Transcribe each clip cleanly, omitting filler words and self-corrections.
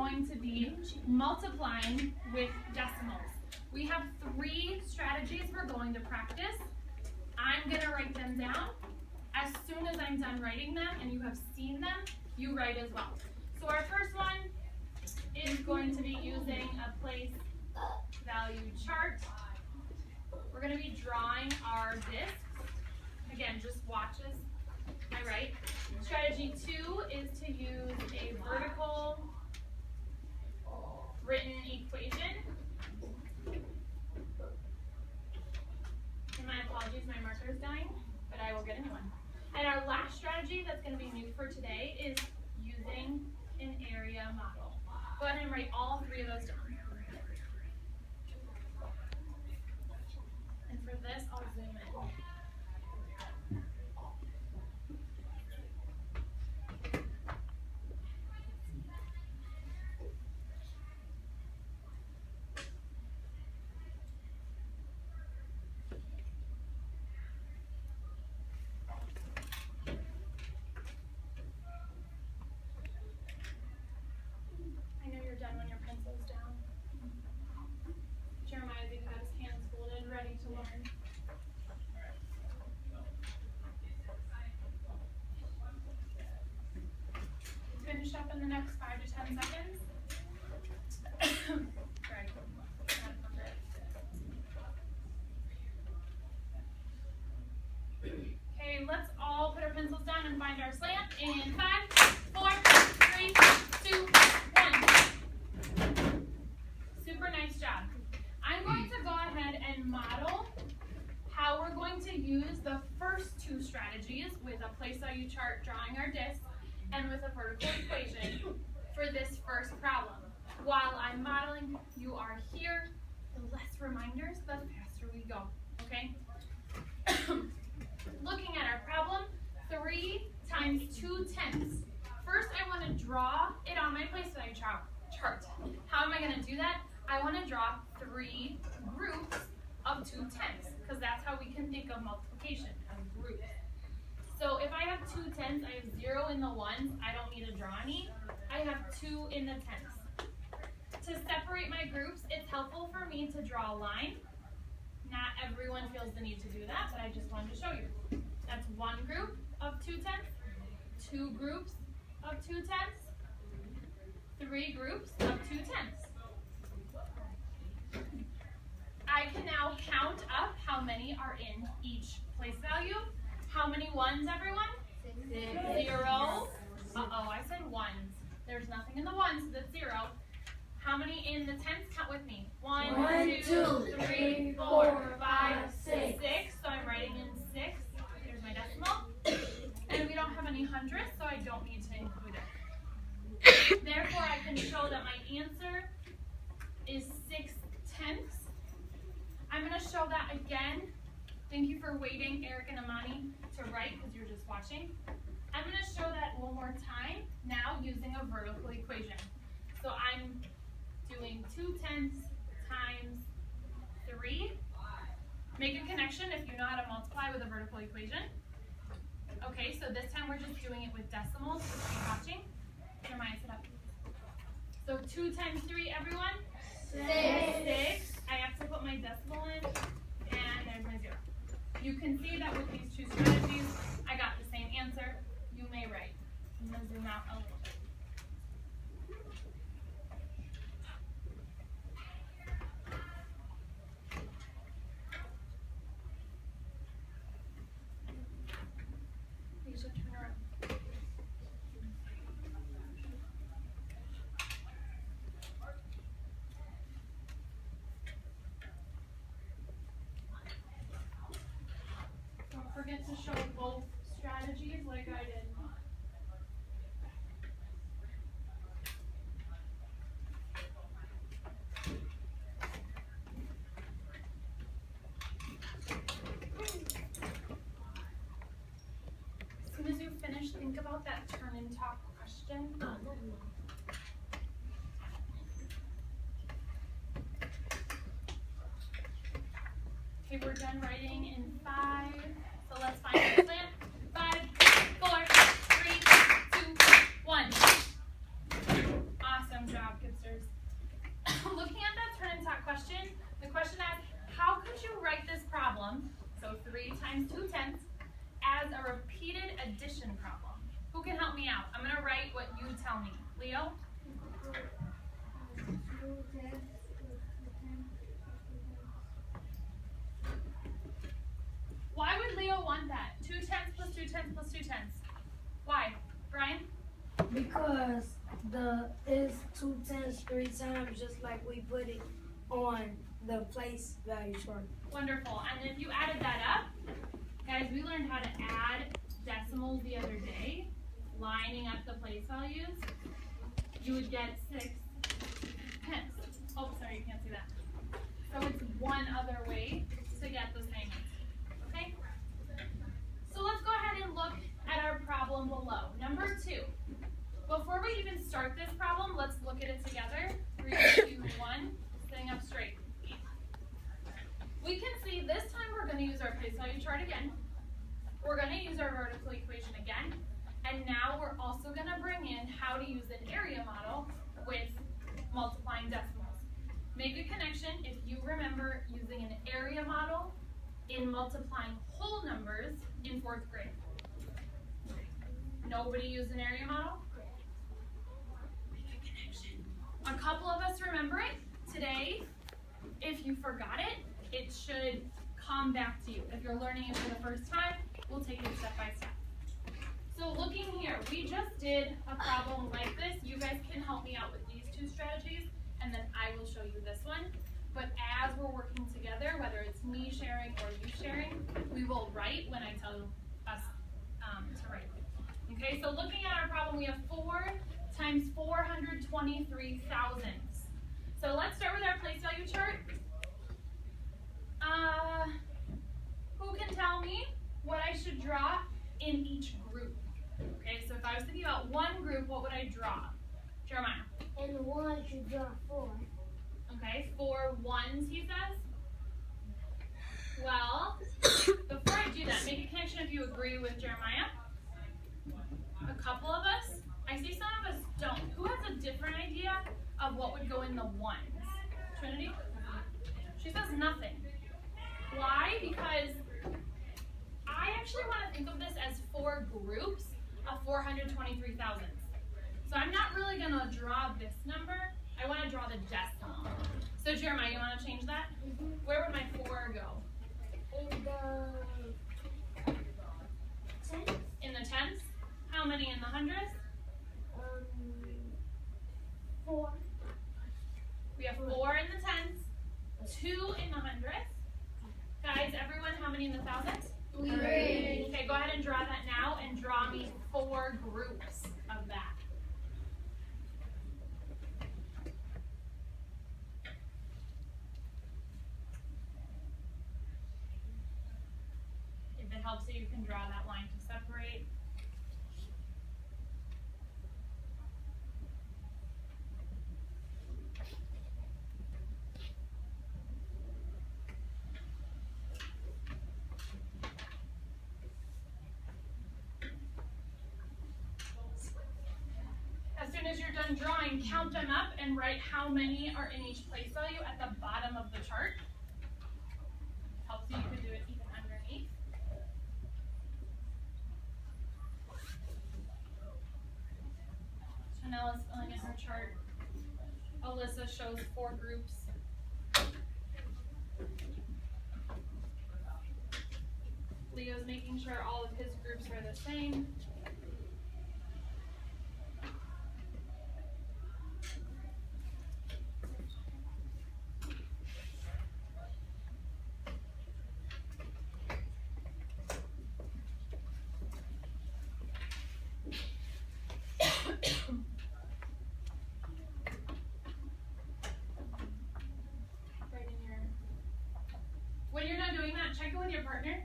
going to be multiplying with decimals. We have 3 strategies we're going to practice. I'm going to write them down. As soon as I'm done writing them and you have seen them, you write as well. So our first one is going to be using a place value chart. We're going to be drawing our discs. Again, just watch as I write. Strategy 2 is to use a vertical written equation. And my apologies, my marker is dying, but I will get a new one. And our last strategy that's going to be new for today is using an area model. Go ahead and write all 3 of those down. And for this, I'll zoom in. Done when your pencil's down. Jeremiah's even got his hands folded, ready to learn. Finish up in the next 5 to 10 seconds. Greg, okay, let's all put our pencils down and find our slant in 5, 4, 3, 2, 1. Super nice job. I'm going to go ahead and model how we're going to use the first 2 strategies with a place value chart drawing our disc and with a vertical equation for this first problem. While I'm modeling, you are here. The less reminders, the faster we go, okay? Looking at our problem, 3 times 2/10. First, I want to draw it on my place value chart. How am I going to do that? I want to draw 3 groups of 2/10 because that's how we can think of multiplication, of groups. So if I have 2/10, I have 0 in the ones, I don't need to draw any. I have 2 in the tenths. To separate my groups, it's helpful for me to draw a line. Not everyone feels the need to do that, but I just wanted to show you. That's 1 group of 2/10, 2 groups of 2/10, 3 groups of 2/10. I can now count up how many are in each place value. How many ones, everyone? 0. Uh-oh, I said ones. There's nothing in the ones, so that's 0. How many in the tens? Count with me. 1, 2, 3, 4, 5, 6. 6, so I'm writing in 6. There's my decimal. And we don't have any hundredths, so I don't need to include it. Therefore, I can show that my answer is 6/10. I'm going to show that again. Thank you for waiting, Eric and Amani, to write because you're just watching. I'm going to show that one more time, now using a vertical equation. So I'm doing 2/10 times 3. Make a connection if you know how to multiply with a vertical equation. Okay, so this time we're just doing it with decimals. Just keep watching. Jeremiah, sit up. So 2 times 3, everyone? 6. I have to put my decimal in, and there's my 0. You can see that with these 2 strategies, I got the same answer. You may write. I'm going to zoom out a little bit. Forget to show both strategies like I did. As soon as you finish, think about that turn and talk question. Okay, we're done writing in 5. So let's find the slant. 5, 4, 3, 2, 1. Awesome job. question. The question asks, how could you write this problem, so 3 times 2/10, as a repeated addition problem? Who can help me out? I'm going to write what you tell me. Leo? Why would Leo want that? 2/10 plus 2/10 plus 2/10. Why? Brian? Because it's 2/10 3 times, just like we put it on the place value chart. Wonderful. And if you added that up, guys, we learned how to add decimals the other day, lining up the place values. You would get 6/10. Oh, sorry, you can't see that. So it's one other way to get the same answer. Okay? So let's go ahead and look at our problem below. Number 2. Before we even start this problem, let's look at it together. 3, 2, 1, sitting up straight. We can see this time we're going to use our place value chart again. We're going to use our vertical equation again. And now we're also going to bring in how to use an area model with multiplying decimals. Make a connection if you remember using an area model in multiplying whole numbers in 4th grade. Nobody used an area model? Make a connection. A couple of us remember it. Today, if you forgot it, it should come back to you. If you're learning it for the first time, we'll take it step by step. So looking here, we just did a problem like this. You guys can help me out with these 2 strategies, and then I will show you this one. But as we're working together, whether it's me sharing or you sharing, we will write when I tell us to write. Okay, so looking at our problem, we have 4 times 423 thousandths. So let's start with our place value chart. Who can tell me what I should draw in each group? Okay, so if I was thinking about one group, what would I draw? Jeremiah. And the 1 should draw 4. Okay, 4 ones, he says. Well, before I do that, make a connection if you agree with Jeremiah. A couple of us, I see some of us don't. Who has a different idea of what would go in the ones? Trinity? She says nothing. Why? Because I actually want to think of this as 4 groups of 423 thousandths. So I'm not really going to draw this number. I want to draw the decimal. So Jeremiah, you want to change that? Where would my 4 go? In the 10th. In the tenths? How many in the hundredths? 4. We have 4 in the tenths, 2 in the hundredths. Guys, everyone, how many in the thousandths? 3. Okay, go ahead and draw that now and draw me 4 groups of that. If it helps you, you can draw that line to separate. As you're done drawing, count them up and write how many are in each place value at the bottom of the chart. Helps you could do it even underneath. Chanella's filling in her chart. Alyssa shows 4 groups. Leo's making sure all of his groups are the same. When you're done doing that, check it with your partner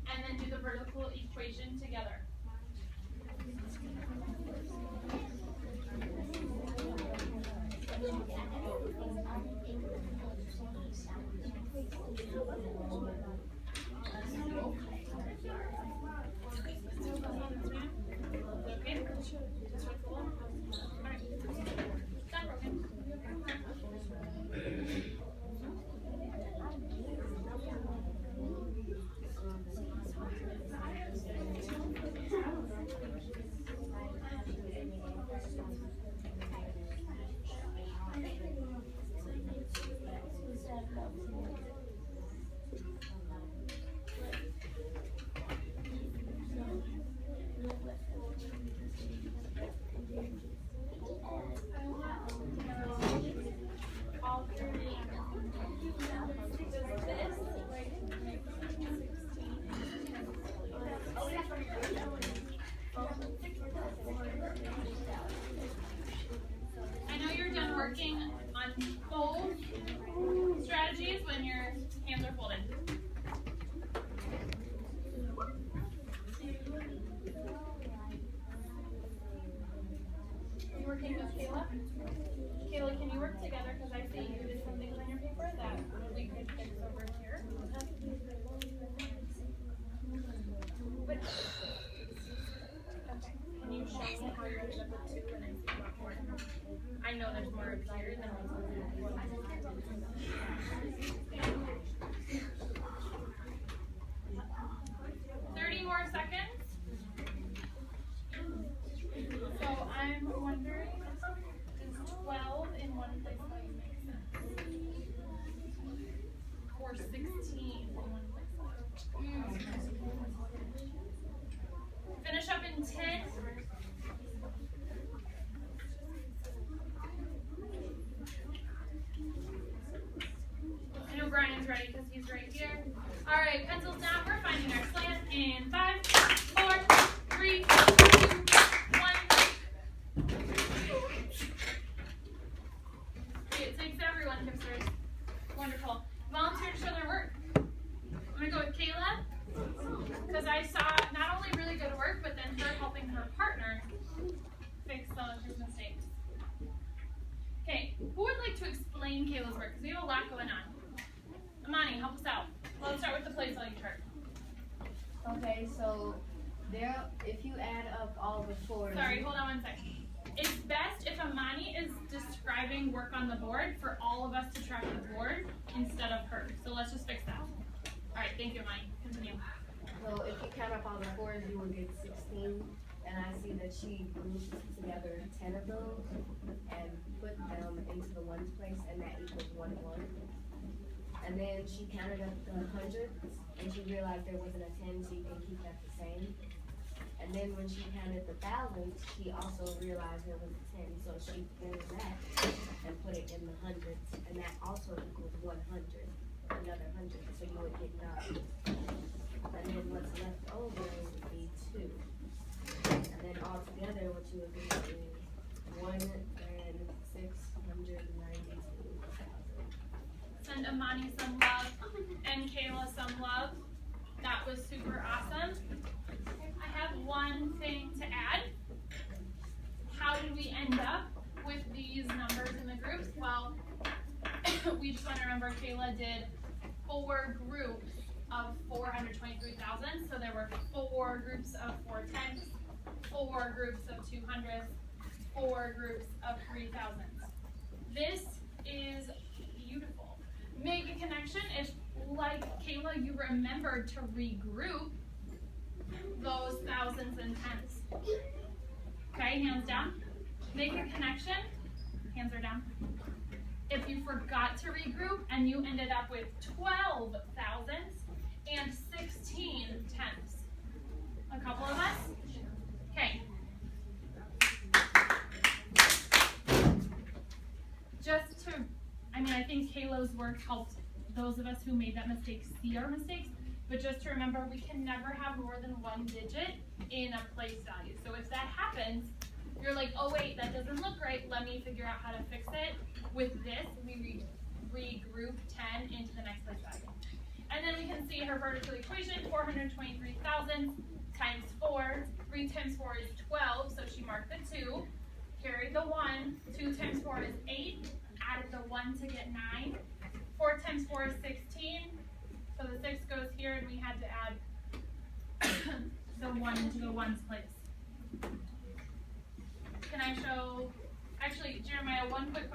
and then do the vertical equation together. Okay? working on both strategies when your hands are folded. Are you working with Kayla? Kayla, can you work together? Because I see you did some things on your paper that we could fix over here. Okay. Can you show me how you ended up with 2 and I see a lot more? I know there's more up here than what's on the 30 more seconds. So I'm wondering, is 12 in one place value make sense? Or 16 in one place value? Finish up in 10. I know Brian's ready because he's right here. All right, pencils down. We're finding our slant in 5, 4, 3, 2, 1. Okay, it takes everyone, Hipsters. Wonderful. Volunteer to show their work. I'm going to go with Kayla because I saw not only really good work, but then her helping her partner fix some of his mistakes. Okay, who would like to explain Kayla's work? Because we have a lot going on. Amani, help us out. Let's start with the place value chart. Okay, so there, if you add up all the fours. Sorry, hold on one second. It's best if Amani is describing work on the board for all of us to track the board instead of her. So let's just fix that. All right, thank you, Amani. Continue. So if you count up all the fours, you will get 16. And I see that she grouped together 10 of those and put them into the ones place, and that equals 1 1. And then she counted up the hundreds, and she realized there wasn't a 10, so you can keep that the same. And then when she counted the thousands, she also realized there was a 10, so she pulled that and put it in the hundreds, and that also equals 100, another 100, so you would get 9. And then what's left over would be 2. And then all together, what you would get is 1,692,000. Send Amani some love and Kayla some love. That was super awesome. I have one thing to add. How did we end up with these numbers in the groups? Well, we just want to remember Kayla did 4 groups of 423,000. So there were 4 groups of 410s, 4 groups of 200s, 4 groups of 3,000s. This is beautiful. Make a connection if, like Kayla, you remembered to regroup those thousands and tens. Okay, hands down. Make a connection. Hands are down. If you forgot to regroup and you ended up with 12 thousands and 16 tens. A couple of us? Okay. Just to, I think Kayla's work helped those of us who made that mistake see our mistakes, but just to remember we can never have more than 1 digit in a place value. So if that happens, you're like, oh wait, that doesn't look right, let me figure out how to fix it. With this, we regroup 10 into the next place value. And then we can see her vertical equation, 423,000 times 4. 3 times 4 is 12, so she marked the 2. Carried the 1. 2 times 4 is 8. Added the 1 to get 9. 4 times 4 is 16. So the 6 goes here, and we had to add the 1 into the 1's place. Can I show, actually, Jeremiah, one quick question.